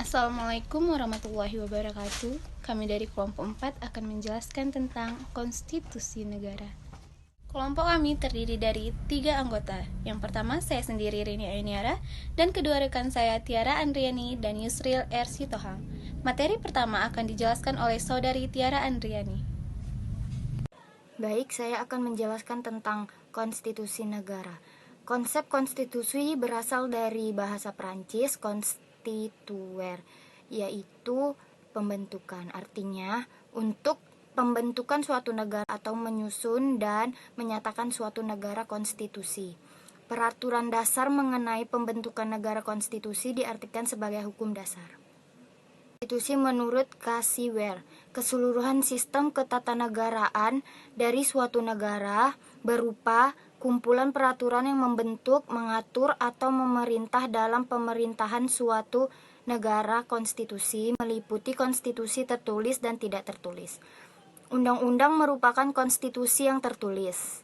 Assalamualaikum warahmatullahi wabarakatuh. Kami dari kelompok 4 akan menjelaskan tentang konstitusi negara. Kelompok kami terdiri dari 3 anggota. Yang pertama, saya sendiri Rini Ayuniara, dan kedua rekan saya Tiara Andriani dan Yusril R. Sitohang. Materi pertama akan dijelaskan oleh saudari Tiara Andriani. Baik, saya akan menjelaskan tentang konstitusi negara. Konsep konstitusi berasal dari bahasa Prancis constituer, yaitu pembentukan. Artinya, untuk pembentukan suatu negara atau menyusun dan menyatakan suatu negara konstitusi. Peraturan dasar mengenai pembentukan negara konstitusi diartikan sebagai hukum dasar. Konstitusi menurut Cassirer, keseluruhan sistem ketatanegaraan dari suatu negara berupa kumpulan peraturan yang membentuk, mengatur, atau memerintah dalam pemerintahan suatu negara. Konstitusi meliputi konstitusi tertulis dan tidak tertulis. Undang-undang merupakan konstitusi yang tertulis.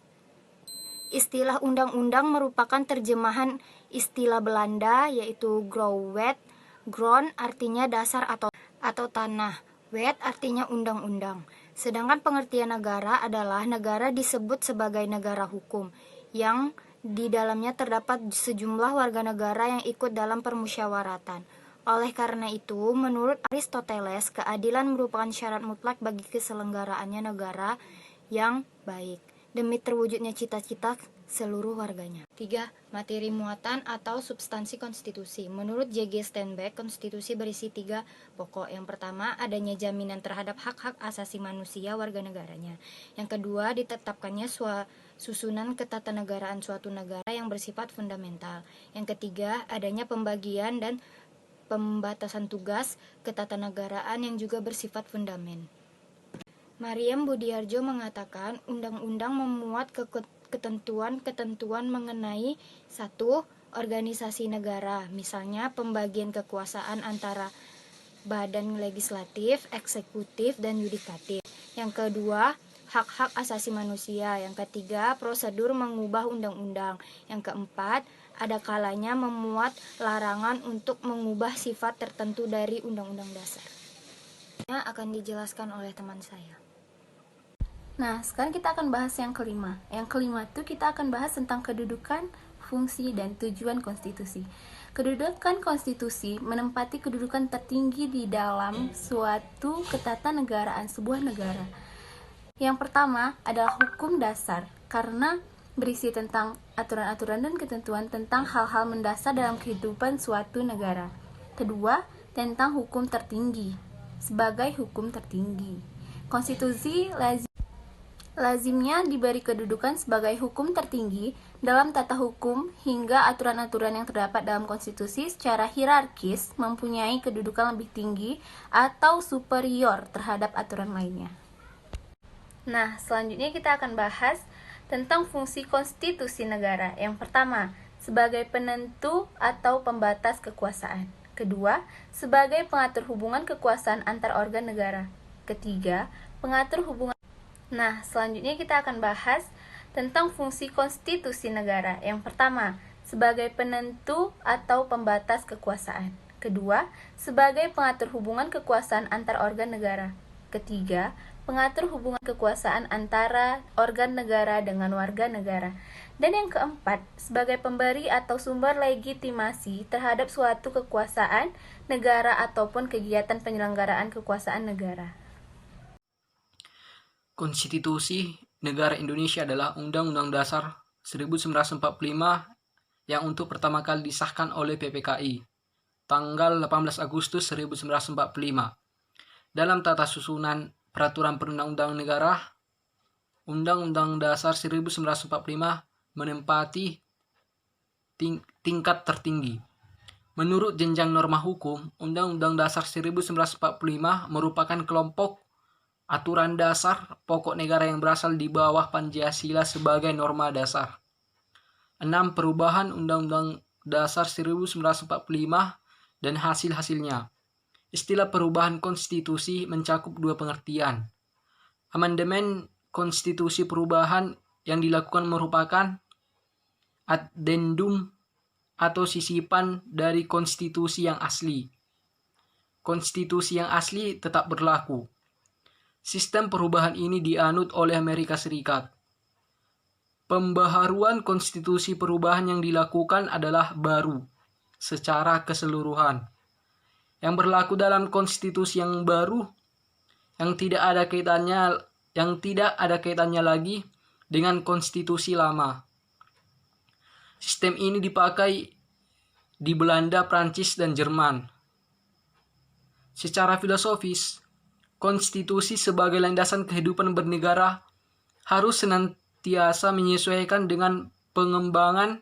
Istilah undang-undang merupakan terjemahan istilah Belanda yaitu grondwet. Grond artinya dasar atau tanah, wet artinya undang-undang. Sedangkan pengertian negara adalah negara disebut sebagai negara hukum, yang di dalamnya terdapat sejumlah warga negara yang ikut dalam permusyawaratan. Oleh karena itu, menurut Aristoteles, keadilan merupakan syarat mutlak bagi keselenggaraannya negara yang baik, demi terwujudnya cita-cita seluruh warganya. 3. Materi muatan atau substansi konstitusi. Menurut J.G. Steinbeck, konstitusi berisi 3 pokok. Yang pertama, adanya jaminan terhadap hak-hak asasi manusia warga negaranya. Yang kedua, ditetapkannya susunan ketatanegaraan suatu negara yang bersifat fundamental. Yang ketiga, adanya pembagian dan pembatasan tugas ketatanegaraan yang juga bersifat fundamental. Mariam Budiarjo mengatakan undang-undang memuat ketentuan-ketentuan mengenai 1. Organisasi negara, misalnya pembagian kekuasaan antara badan legislatif, eksekutif, dan yudikatif. Yang kedua, hak-hak asasi manusia. Yang ketiga, prosedur mengubah undang-undang. Yang keempat, ada kalanya memuat larangan untuk mengubah sifat tertentu dari undang-undang dasar. Ini akan dijelaskan oleh teman saya. Nah, sekarang kita akan bahas yang kelima. Yang kelima itu kita akan bahas tentang kedudukan, fungsi, dan tujuan konstitusi. Kedudukan konstitusi menempati kedudukan tertinggi di dalam suatu ketatanegaraan sebuah negara. Yang pertama adalah hukum dasar, karena berisi tentang aturan-aturan dan ketentuan tentang hal-hal mendasar dalam kehidupan suatu negara. Kedua, tentang hukum tertinggi, sebagai hukum tertinggi. Konstitusi lazimnya diberi kedudukan sebagai hukum tertinggi dalam tata hukum hingga aturan-aturan yang terdapat dalam konstitusi secara hierarkis mempunyai kedudukan lebih tinggi atau superior terhadap aturan lainnya. Nah, selanjutnya kita akan bahas tentang fungsi konstitusi negara. Yang pertama, sebagai penentu atau pembatas kekuasaan. Kedua, sebagai pengatur hubungan kekuasaan antar organ negara. Ketiga, pengatur hubungan. Nah, selanjutnya kita akan bahas tentang fungsi konstitusi negara. Yang pertama, sebagai penentu atau pembatas kekuasaan. Kedua, sebagai pengatur hubungan kekuasaan antar organ negara. Ketiga, pengatur hubungan kekuasaan antara organ negara dengan warga negara. Dan yang keempat, sebagai pemberi atau sumber legitimasi terhadap suatu kekuasaan negara ataupun kegiatan penyelenggaraan kekuasaan negara. Konstitusi Negara Indonesia adalah Undang-Undang Dasar 1945 yang untuk pertama kali disahkan oleh PPKI tanggal 18 Agustus 1945. Dalam tata susunan peraturan perundang-undangan negara, Undang-Undang Dasar 1945 menempati tingkat tertinggi. Menurut jenjang norma hukum, Undang-Undang Dasar 1945 merupakan kelompok aturan dasar pokok negara yang berasal di bawah Pancasila sebagai norma dasar. 6. Perubahan Undang-Undang Dasar 1945 dan hasil-hasilnya. Istilah perubahan konstitusi mencakup 2 pengertian. Amandemen konstitusi perubahan yang dilakukan merupakan addendum atau sisipan dari konstitusi yang asli. konstitusi yang asli tetap berlaku. Sistem perubahan ini dianut oleh Amerika Serikat. Pembaharuan konstitusi perubahan yang dilakukan adalah baru secara keseluruhan. Yang berlaku dalam konstitusi yang baru yang tidak ada kaitannya lagi dengan konstitusi lama. Sistem ini dipakai di Belanda, Prancis, dan Jerman. Secara filosofis, konstitusi sebagai landasan kehidupan bernegara harus senantiasa menyesuaikan dengan pengembangan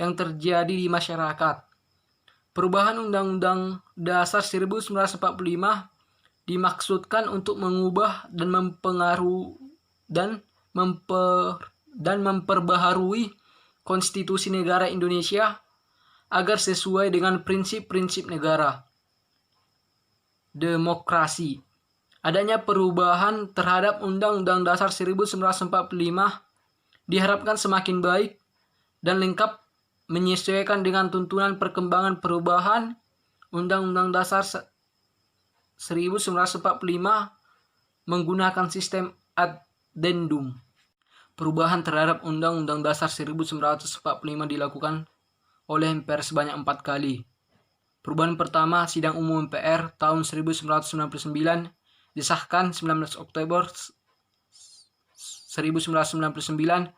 yang terjadi di masyarakat. Perubahan Undang-Undang Dasar 1945 dimaksudkan untuk mengubah dan memperbaharui konstitusi negara Indonesia agar sesuai dengan prinsip-prinsip negara. Demokrasi. Adanya perubahan terhadap Undang-Undang Dasar 1945 diharapkan semakin baik dan lengkap menyesuaikan dengan tuntunan perkembangan perubahan Undang-Undang Dasar 1945 menggunakan sistem addendum. Perubahan terhadap Undang-Undang Dasar 1945 dilakukan oleh MPR sebanyak 4 kali. Perubahan pertama, Sidang Umum MPR tahun 1999 disahkan 19 Oktober 1999.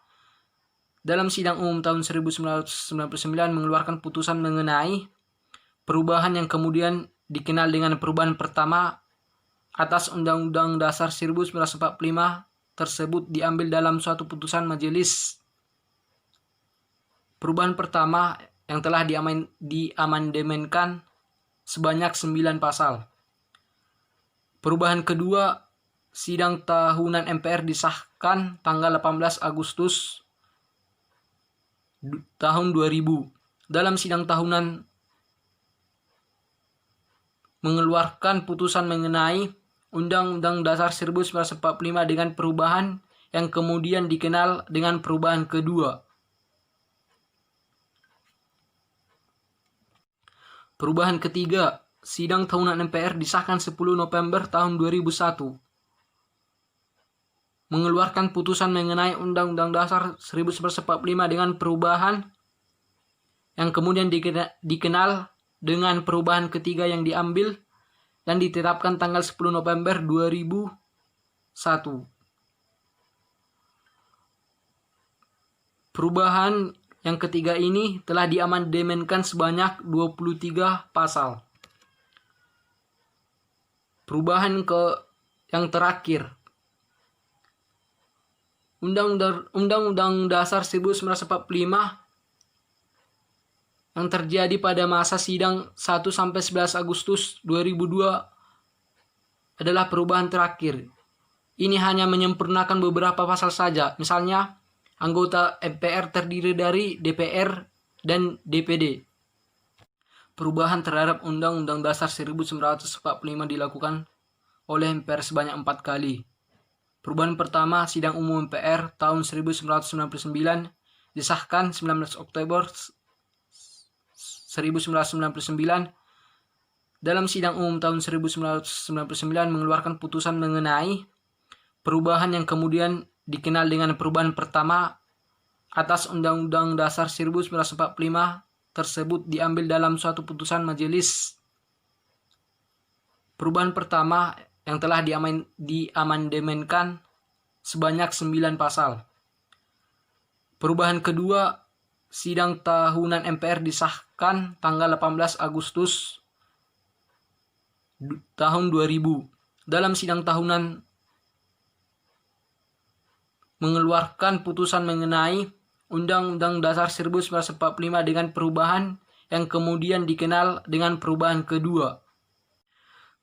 Dalam Sidang Umum tahun 1999 mengeluarkan putusan mengenai perubahan yang kemudian dikenal dengan perubahan pertama atas Undang-Undang Dasar 1945 tersebut diambil dalam suatu putusan majelis. Perubahan pertama yang telah diamandemenkan sebanyak 9 pasal. Perubahan kedua, Sidang Tahunan MPR disahkan tanggal 18 Agustus tahun 2000. Dalam Sidang Tahunan mengeluarkan putusan mengenai Undang-Undang Dasar 1945 dengan perubahan yang kemudian dikenal dengan perubahan kedua. Perubahan ketiga, Sidang Tahunan MPR disahkan 10 November tahun 2001. Mengeluarkan putusan mengenai Undang-Undang Dasar 1945 dengan perubahan yang kemudian dikenal dengan perubahan ketiga yang diambil dan ditetapkan tanggal 10 November 2001. Perubahan yang ketiga ini telah diamandemenkan sebanyak 23 pasal. Perubahan yang terakhir, Undang-Undang Dasar 1945 yang terjadi pada masa sidang 1-11 Agustus 2002 adalah perubahan terakhir. Ini hanya menyempurnakan beberapa pasal saja. Misalnya, anggota MPR terdiri dari DPR dan DPD. Perubahan terhadap Undang-Undang Dasar 1945 dilakukan oleh MPR sebanyak 4 kali. Perubahan pertama, Sidang Umum MPR tahun 1999 disahkan 19 Oktober 1999. Dalam Sidang Umum tahun 1999 mengeluarkan putusan mengenai perubahan yang kemudian dikenal dengan perubahan pertama atas Undang-Undang Dasar 1945 tersebut diambil dalam suatu putusan majelis. Perubahan pertama yang telah diamandemenkan sebanyak 9 pasal. Perubahan kedua, Sidang Tahunan MPR disahkan tanggal 18 Agustus tahun 2000. Dalam Sidang Tahunan mengeluarkan putusan mengenai Undang-Undang Dasar 1945 dengan perubahan yang kemudian dikenal dengan perubahan kedua.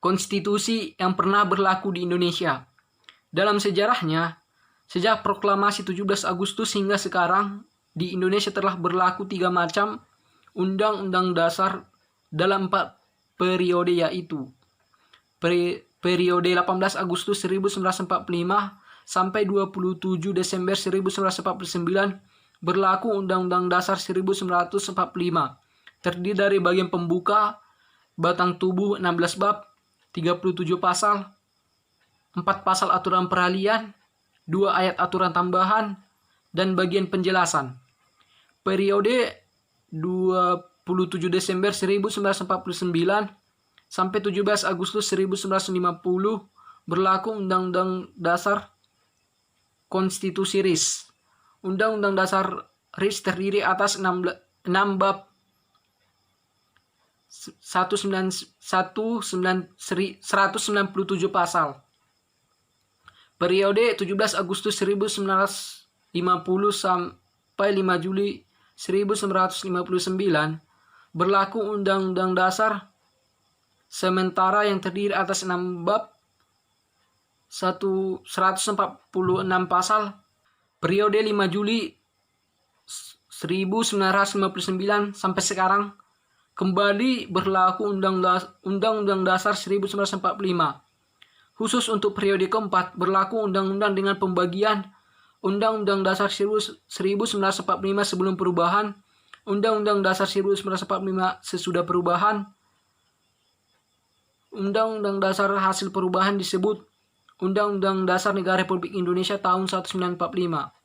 Konstitusi yang pernah berlaku di Indonesia. Dalam sejarahnya, sejak proklamasi 17 Agustus hingga sekarang, di Indonesia telah berlaku 3 macam Undang-Undang Dasar dalam 4 periode, yaitu periode 18 Agustus 1945 sampai 27 Desember 1949 berlaku Undang-Undang Dasar 1945. Terdiri dari bagian pembuka, batang tubuh 16 bab, 37 pasal, 4 pasal aturan peralihan, 2 ayat aturan tambahan, dan bagian penjelasan. Periode 27 Desember 1949 sampai 17 Agustus 1950 berlaku Undang-Undang Dasar Konstitusi RIS. Undang-Undang Dasar RIS terdiri atas 6 bab 197 pasal. Periode 17 Agustus 1950 sampai 5 Juli 1959 berlaku Undang-Undang Dasar sementara yang terdiri atas 6 bab 146 pasal. Periode 5 Juli 1959 sampai sekarang kembali berlaku Undang-Undang Dasar 1945. Khusus untuk periode keempat berlaku undang-undang dengan pembagian Undang-Undang Dasar 1945 sebelum perubahan, Undang-Undang Dasar 1945 sesudah perubahan. Undang-Undang Dasar hasil perubahan disebut Undang-Undang Dasar Negara Republik Indonesia tahun 1945.